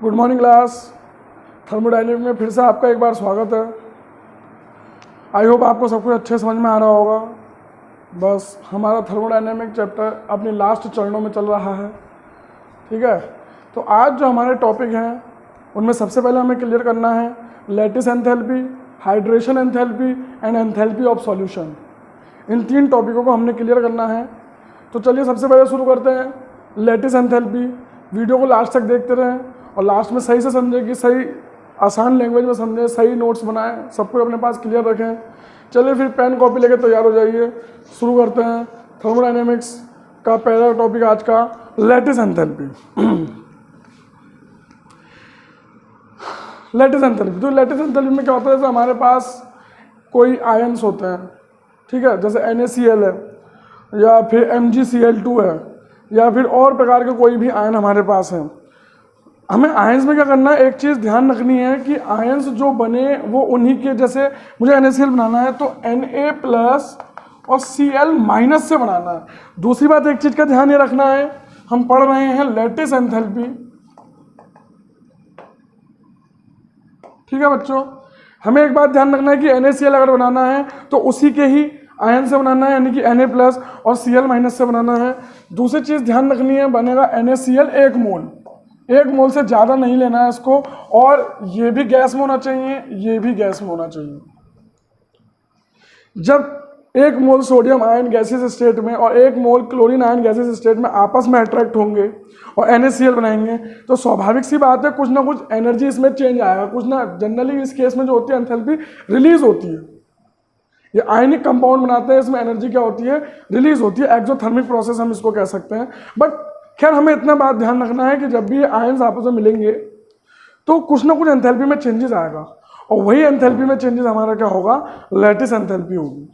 Good morning class. Thermodynamic में फिर से आपका एक बार स्वागत है। आई होप आपको सब कुछ अच्छे समझ में आ रहा होगा। बस हमारा थर्मोडायनेमिक चैप्टर अपनी लास्ट चरणों में चल रहा है, ठीक है। तो आज जो हमारे टॉपिक हैं उनमें सबसे पहले हमें क्लियर करना है lattice enthalpy, hydration enthalpy and enthalpy of solution. इन तीन टॉपिकों को हमने क्लियर करना है। तो चलिए सबसे पहले शुरू करते हैं लैटिस एंथैल्पी। वीडियो को लास्ट तक देखते रहें और लास्ट में सही से समझें कि सही आसान लैंग्वेज में समझें, सही नोट्स बनाएं, सब कुछ अपने पास क्लियर रखें। चलिए फिर पेन कॉपी लेके तैयार हो जाइए। शुरू करते हैं थर्मोडायनेमिक्स का पहला टॉपिक आज का, लैटिस एंथैल्पी। लैटिस एंथैल्पी, तो लैटिस एंथैल्पी में क्या होता है, जैसे हमारे पास कोई आयन्स होते हैं, ठीक है, जैसे NaCl है या फिर MgCl2 है या फिर और प्रकार के कोई भी आयन हमारे पास हैं। हमें आयन्स में क्या करना है, एक चीज़ ध्यान रखनी है कि आयन्स जो बने वो उन्हीं के, जैसे मुझे NaCl बनाना है तो Na+ और Cl- से बनाना है। दूसरी बात एक चीज़ का ध्यान ये रखना है, हम पढ़ रहे हैं लैटिस एंथैल्पी, ठीक है बच्चों। हमें एक बात ध्यान रखना है कि NaCl अगर बनाना है तो उसी के ही आयन से बनाना है, यानी कि Na+ और Cl- से बनाना है। दूसरी चीज़ ध्यान रखनी है, बनेगा NaCl 1 मोल से ज़्यादा नहीं लेना है इसको, और ये भी गैस में होना चाहिए, ये भी गैस में होना चाहिए। जब 1 मोल सोडियम आयन गैसियस स्टेट में और 1 मोल क्लोरीन आयन गैसियस स्टेट में आपस में अट्रैक्ट होंगे और NaCl बनाएंगे तो स्वाभाविक सी बात है कुछ ना कुछ एनर्जी इसमें चेंज आएगा, कुछ ना। जनरली इस केस में जो होती है एंथैल्पी रिलीज होती है। ये आयनिक कंपाउंड बनाते हैं, इसमें एनर्जी क्या होती है, रिलीज होती है। एक्सोथर्मिक प्रोसेस हम इसको कह सकते हैं। बट खैर हमें इतना बात ध्यान रखना है कि जब भी ये आयन्स आपस में मिलेंगे तो कुछ ना कुछ एंथैल्पी में चेंजेस आएगा, और वही एंथैल्पी में चेंजेस हमारा क्या होगा, लैटिस एंथैल्पी होगी,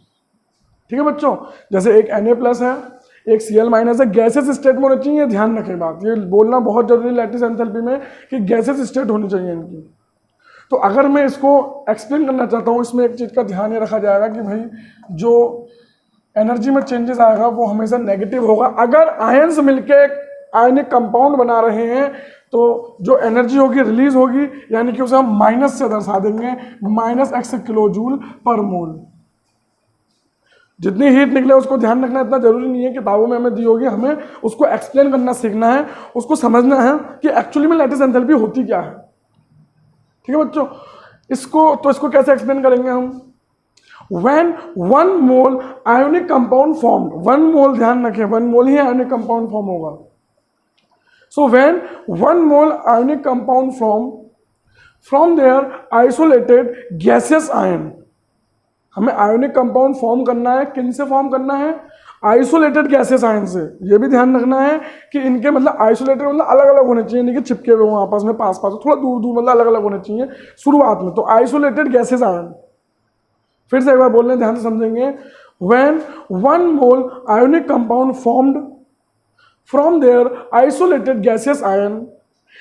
ठीक है बच्चों। जैसे एक Na+ है, एक Cl- है, गैसेस स्टेट में होनी चाहिए। ध्यान रखें बात, ये बोलना बहुत जरूरी लैटिस एंथैल्पी में कि गैसेस स्टेट होनी चाहिए इनकी। तो अगर मैं इसको एक्सप्लेन करना चाहता हूँ, इसमें एक चीज़ का ध्यान ये रखा जाएगा कि भाई जो एनर्जी में चेंजेस आएगा वो हमेशा नेगेटिव होगा। अगर आयन्स मिलके आयनिक कंपाउंड बना रहे हैं तो जो एनर्जी होगी रिलीज होगी, यानी कि उसे हम माइनस से दर्शा देंगे, -x किलोजूल पर मोल। जितनी हीट निकले उसको ध्यान रखना इतना जरूरी नहीं है, किताबों में हमें दी होगी, हमें उसको एक्सप्लेन करना सीखना है, उसको समझना है कि एक्चुअली में लैटिस एंथैल्पी होती क्या है, ठीक है बच्चों। इसको कैसे एक्सप्लेन करेंगे हम, when 1 mole ionic compound formed, 1 mole ध्यान रखें, 1 मोल ही आयोनिक कंपाउंड फॉर्म होगा। So when 1 mole ionic compound from their isolated gaseous ion, हमें आयोनिक कंपाउंड फॉर्म करना है, किन से फॉर्म करना है, आइसोलेटेड गैसियस आयन से। ये भी ध्यान रखना है कि इनके मतलब आइसोलेटेड मतलब अलग अलग होने चाहिए, नहीं कि चिपके हुए हों आपस में, पास पास, थोड़ा दूर दूर, मतलब अलग अलग होने चाहिए शुरुआत में। तो आइसोलेटेड गैसियस आयन, फिर से एक बार बोलने ध्यान से समझेंगे, when 1 mole ionic compound formed from their isolated gaseous ion,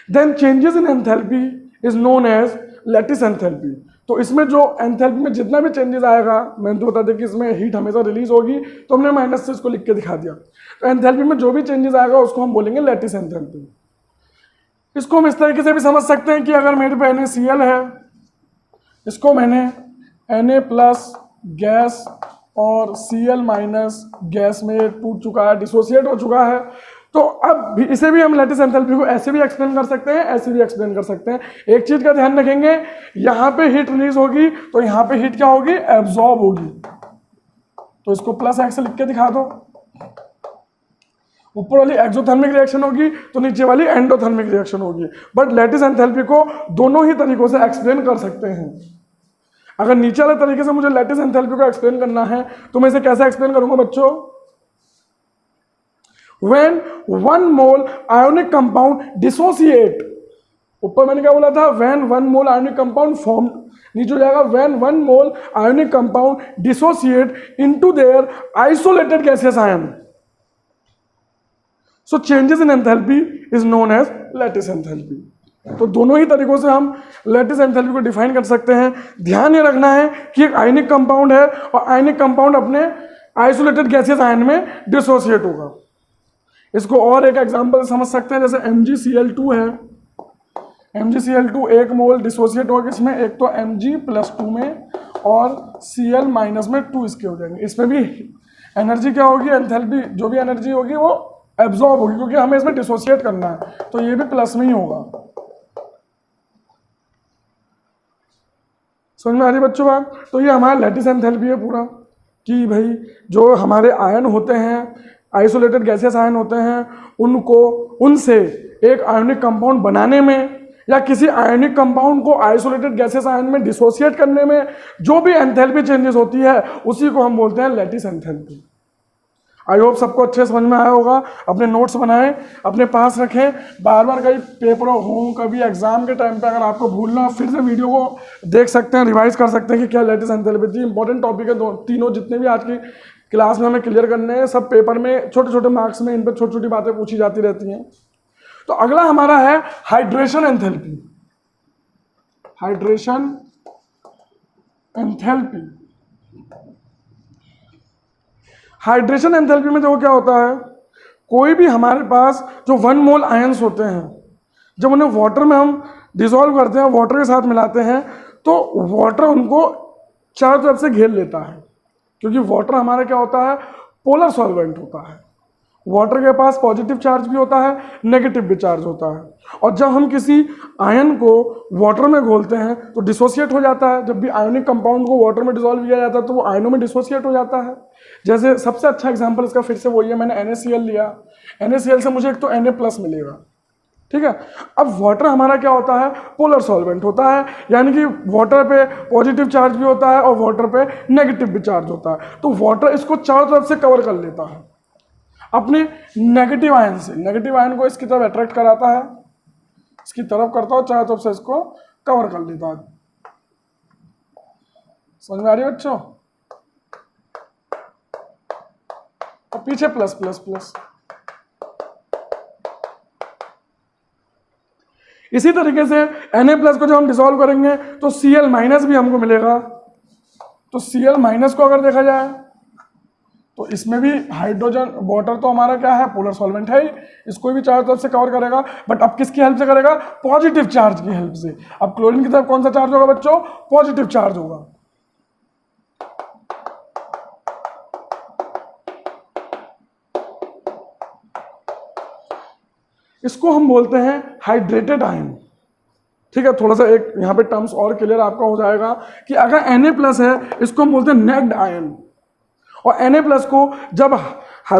then changes in enthalpy is known as lattice enthalpy। तो इसमें जो एंथैल्पी में जितना भी चेंजेस आएगा, मैंने तो बता दें कि इसमें हीट हमेशा रिलीज होगी, तो हमने माइनस से इसको लिख के दिखा दिया। तो एंथैल्पी में जो भी चेंजेस आएगा उसको हम बोलेंगे लैटिस एंथैल्पी। इसको हम इस तरीके से भी समझ सकते हैं कि अगर मेरे पे NaCl है, इसको मैंने Na+ गैस और Cl- गैस में टूट चुका है, डिसोसिएट हो चुका है, तो अब भी इसे भी हम लैटिस एंथैल्पी को ऐसे भी एक्सप्लेन कर सकते हैं, ऐसे भी एक्सप्लेन कर सकते हैं। एक चीज का ध्यान रखेंगे, यहां पे हीट रिलीज होगी तो यहां पे हीट क्या होगी, एब्जॉर्ब होगी। तो इसको +x से लिख के दिखा दो। ऊपर वाली एक्सोथर्मिक रिएक्शन होगी तो नीचे वाली एंडोथर्मिक रिएक्शन होगी। बट लैटिस एंथैल्पी को दोनों ही तरीकों से एक्सप्लेन कर सकते हैं। अगर नीचे वाले तरीके से मुझे लैटिस एंथैल्पी को एक्सप्लेन करना है तो मैं इसे कैसे एक्सप्लेन करूंगा बच्चों, when 1 mole ionic compound dissociate, ऊपर मैंने क्या बोला था, when 1 mole ionic compound formed, नीचे हो जाएगा when 1 mole ionic compound dissociate into their isolated gaseous ion, so changes in enthalpy is known as lattice enthalpy. तो दोनों ही तरीकों से हम लैटिस एंथैल्पी को डिफाइन कर सकते हैं। ध्यान ये रखना है कि एक आयनिक कंपाउंड है और आयनिक कंपाउंड अपने आइसोलेटेड गैसियस आयन में डिसोसिएट होगा। इसको और एक एग्जांपल समझ सकते हैं, जैसे MgCl2 है, MgCl2 1 मोल डिसोसिएट होगा किसमें, एक तो Mg+2 में और Cl- में 2 इसके हो जाएंगे। इसमें भी एनर्जी क्या होगी, एंथैल्पी जो भी एनर्जी होगी वो एब्जॉर्ब होगी, क्योंकि हमें इसमें डिसोसिएट करना है, तो ये भी प्लस में ही होगा। समझ में आ रही बच्चों बात? तो ये हमारा लैटिस एंथैल्पी है पूरा, कि भाई जो हमारे आयन होते हैं, आइसोलेटेड गैसेस आयन होते हैं, उनको उनसे एक आयोनिक कंपाउंड बनाने में या किसी आयोनिक कंपाउंड को आइसोलेटेड गैसेस आयन में डिसोसिएट करने में जो भी एंथैल्पी चेंजेस होती है उसी को हम बोलते हैं लैटिस एंथैल्पी। आई होप सबको अच्छे समझ में आया होगा। अपने नोट्स बनाएं, अपने पास रखें, बार बार कभी पेपर हो, कभी एग्जाम के टाइम पे अगर आपको भूलना, फिर से वीडियो को देख सकते हैं, रिवाइज कर सकते हैं कि क्या लैटिस एंथैल्पी थी। इंपॉर्टेंट टॉपिक है, तीनों जितने भी आज की क्लास में हमें क्लियर करने हैं, सब पेपर में छोटे छोटे मार्क्स में इन पर छोटी छोटी बातें पूछी जाती रहती हैं। तो अगला हमारा है hydration enthalpy. Hydration enthalpy, hydration enthalpy में देखो क्या होता है, कोई भी हमारे पास जो 1 मोल आयंस होते हैं, जब उन्हें वाटर में हम डिसॉल्व करते हैं, वाटर के साथ मिलाते हैं, तो वाटर उनको चारों तरफ से घेर लेता है, क्योंकि वाटर हमारा क्या होता है, पोलर सॉल्वेंट होता है। वाटर के पास पॉजिटिव चार्ज भी होता है, नेगेटिव भी चार्ज होता है, और जब हम किसी आयन को वाटर में घोलते हैं तो डिसोसिएट हो जाता है। जब भी आयोनिक कंपाउंड को वाटर में डिसॉल्व किया जाता है तो वो आयनों में डिसोसिएट हो जाता है। जैसे सबसे अच्छा एग्जांपल इसका फिर से वही है, मैंने NaCl लिया, NaCl से मुझे एक तो Na+ मिलेगा, ठीक है। अब वाटर हमारा क्या होता है, पोलर सॉल्वेंट होता है, यानी कि वाटर पे पॉजिटिव चार्ज भी होता है और वाटर पे नेगेटिव भी चार्ज होता है। तो वाटर इसको चारों तरफ से कवर कर लेता है अपने नेगेटिव आयन से। नेगेटिव आयन को इसकी तरफ अट्रैक्ट कराता है, इसकी तरफ करता है, चारों तरफ से इसको कवर कर लेता है। समझ में आ रही है बच्चों? और पीछे प्लस प्लस प्लस। इसी तरीके से Na+ को जब हम डिसॉल्व करेंगे तो Cl- भी हमको मिलेगा। तो Cl- को अगर देखा जाए तो इसमें भी हाइड्रोजन, वाटर तो हमारा क्या है, पोलर सॉल्वेंट है ही, इसको भी चारों तरफ से कवर करेगा, बट अब किसकी हेल्प से करेगा, पॉजिटिव चार्ज की हेल्प से। अब क्लोरीन की तरफ कौन सा चार्ज होगा बच्चों, पॉजिटिव चार्ज होगा। इसको हम बोलते हैं हाइड्रेटेड आयन, ठीक है। थोड़ा सा एक यहाँ पे टर्म्स और क्लियर आपका हो जाएगा कि अगर Na+ है, इसको हम बोलते हैं नेग्ड आयन, और Na+ को जब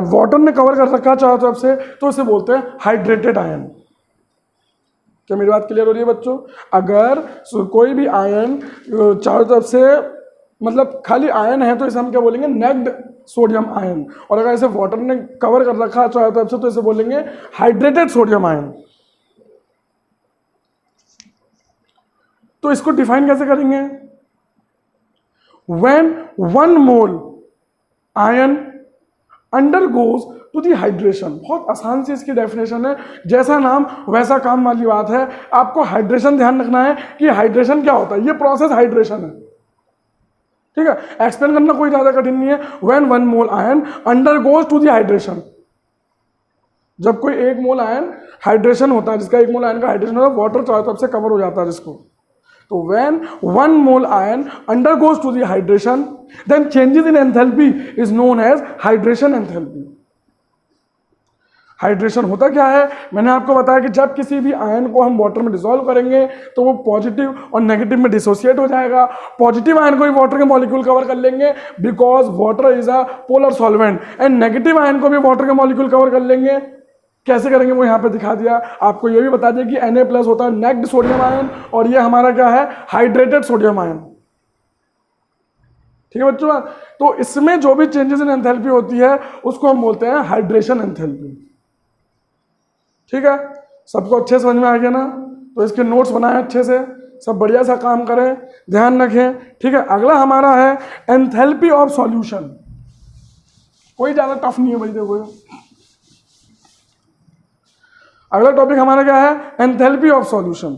वाटर ने कवर कर रखा चारों तरफ से तो इसे बोलते हैं हाइड्रेटेड आयन। क्या मेरी बात क्लियर हो रही है बच्चों? अगर कोई भी आयन चारों तरफ से, मतलब खाली आयन है, तो इसे हम क्या बोलेंगे, नेग्ड सोडियम आयन, और अगर इसे वाटर ने कवर कर रखा चारों तरफ से तो इसे बोलेंगे हाइड्रेटेड सोडियम आयन। तो इसको डिफाइन कैसे करेंगे, when 1 mole ion undergoes to the hydration. बहुत आसान सी इसकी डेफिनेशन है, जैसा नाम वैसा काम वाली बात है। आपको हाइड्रेशन ध्यान रखना है कि हाइड्रेशन क्या होता है, ये प्रोसेस हाइड्रेशन है, ठीक है। एक्सप्लेन करना कोई ज्यादा कठिन नहीं है। When 1 mole ion undergoes to the hydration, जब कोई 1 मोल आयन हाइड्रेशन होता है, जिसका 1 मोल आयन का हाइड्रेशन होता है, वाटर चारों तरफ से कवर हो जाता है जिसको, तो when 1 mole ion undergoes to the hydration, then changes in enthalpy is known as hydration enthalpy. Hydration होता क्या है, मैंने आपको बताया कि जब किसी भी आयन को हम वाटर में डिसॉल्व करेंगे तो वो पॉजिटिव और नेगेटिव में डिसोसिएट हो जाएगा। पॉजिटिव आयन को भी वाटर के मॉलिक्यूल कवर कर लेंगे because water is a polar solvent, and negative ion को भी वाटर के मॉलिक्यूल कवर कर लेंगे। कैसे करेंगे वो यहाँ पे दिखा दिया। आपको ये भी बता दिया कि Na+ होता है नेग्ड सोडियम आयन, और ये हमारा क्या है, हाइड्रेटेड सोडियम आयन, ठीक है बच्चों। तो इसमें जो भी चेंजेस इन एंथैल्पी होती है उसको हम बोलते हैं हाइड्रेशन एंथैल्पी, ठीक है। सबको अच्छे समझ में आ गया ना? तो इसके नोट्स बनाए अच्छे से, सब बढ़िया सा काम करें, ध्यान रखें, ठीक है। अगला हमारा है एंथैल्पी ऑफ सॉल्यूशन। कोई ज्यादा टफ नहीं है भाई, देखो अगला टॉपिक हमारा क्या है, एंथैल्पी ऑफ सॉल्यूशन।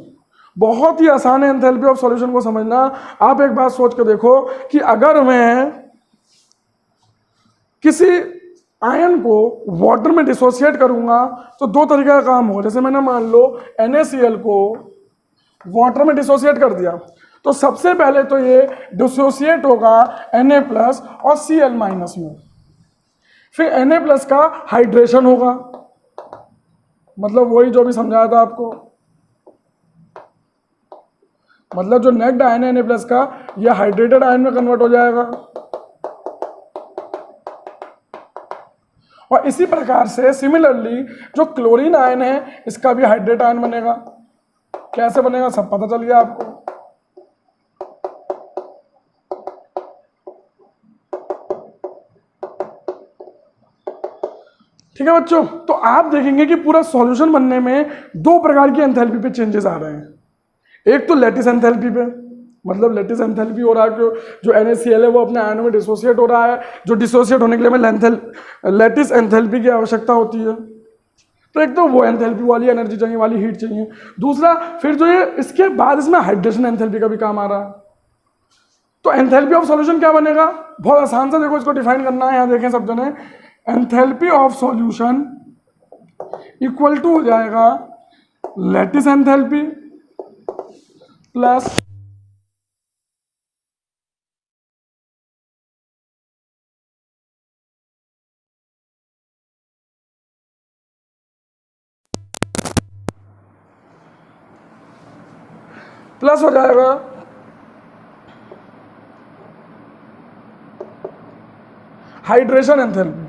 बहुत ही आसान है एंथैल्पी ऑफ सॉल्यूशन को समझना। आप एक बात सोच के देखो कि अगर मैं किसी आयन को वाटर में डिसोसिएट करूंगा तो 2 तरीके का काम हो। जैसे मैंने मान लो NaCl को वाटर में डिसोसिएट कर दिया, तो सबसे पहले तो ये डिसोसिएट होगा Na+ और Cl- में, फिर Na+ का हाइड्रेशन होगा, मतलब वही जो भी समझाया था आपको, मतलब जो नेक्ड आयन है Na+ का, ये हाइड्रेटेड आयन में कन्वर्ट हो जाएगा। और इसी प्रकार से सिमिलरली जो क्लोरीन आयन है इसका भी हाइड्रेट आयन बनेगा। कैसे बनेगा सब पता चल गया आपको। ठीक है बच्चों, तो आप देखेंगे कि पूरा सॉल्यूशन बनने में दो प्रकार की एंथैल्पी पे चेंजेस आ रहे हैं। एक तो लैटिस एंथैल्पी पे, मतलब लैटिस एंथैल्पी हो रहा है कि जो NaCl है वो अपने आयनों में डिसोसिएट हो रहा है, जो डिसोसिएट होने के लिए हमें लैटिस एंथैल्पी की आवश्यकता होती है। तो एक तो वो एंथैल्पी वाली एनर्जी चाहिए, वाली हीट चाहिए। दूसरा फिर जो ये इसके बाद इसमें हाइड्रेशन एंथैल्पी का भी काम आ रहा है। तो एंथैल्पी ऑफ सॉल्यूशन क्या बनेगा, बहुत आसान से देखो, इसको डिफाइन करना है। यहाँ देखें सब जने, enthalpy of solution equal to हो जाएगा लैटिस एंथैल्पी प्लस हो जाएगा हाइड्रेशन एंथैल्पी।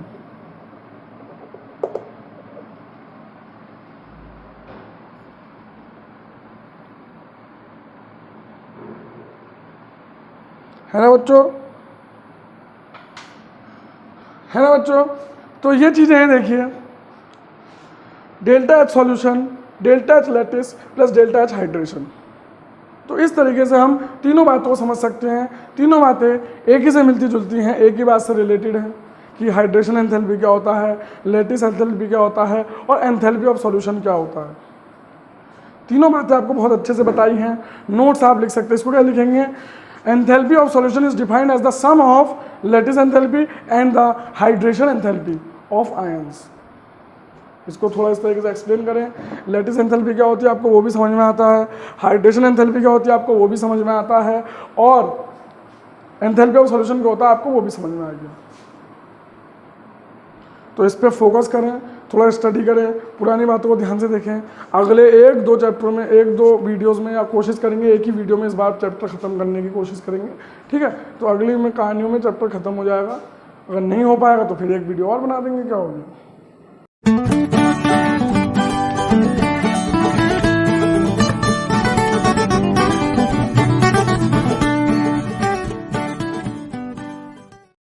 है ना बच्चों, है ना बच्चों। तो ये चीजें हैं, देखिए delta H solution, delta H lattice plus delta H hydration. तो इस तरीके से हम तीनों बातों को समझ सकते हैं। तीनों बातें एक ही से मिलती जुलती हैं, एक ही बात से रिलेटेड हैं कि हाइड्रेशन एंथैल्पी क्या होता है, लैटिस एंथैल्पी क्या होता है और एंथैल्पी ऑफ सॉल्यूशन क्या होता है। तीनों बातें आपको बहुत अच्छे से बताई हैं। नोट्स आप लिख सकते हैं, इसको क्या लिखेंगे, enthalpy of solution is defined as the sum of lattice enthalpy and the hydration enthalpy of ions. इसको थोड़ा इस तरीके से एक्सप्लेन करें, लैटिस एंथैल्पी क्या होती है आपको वो भी समझ में आता है, हाइड्रेशन एंथैल्पी क्या होती है आपको वो भी समझ में आता है, और एंथैल्पी ऑफ सॉल्यूशन क्या होता है आपको वो भी समझ में आ गया। तो इस पे फोकस करें, थोड़ा स्टडी करें, पुरानी बातों को ध्यान से देखें। अगले 1-2 चैप्टर में, 1-2 वीडियोस में आप कोशिश करेंगे एक ही वीडियो में इस बार चैप्टर खत्म करने की कोशिश करेंगे। ठीक है, तो अगली में कहानियों में चैप्टर खत्म हो जाएगा। अगर नहीं हो पाएगा तो फिर एक वीडियो और बना देंगे, क्या होगा।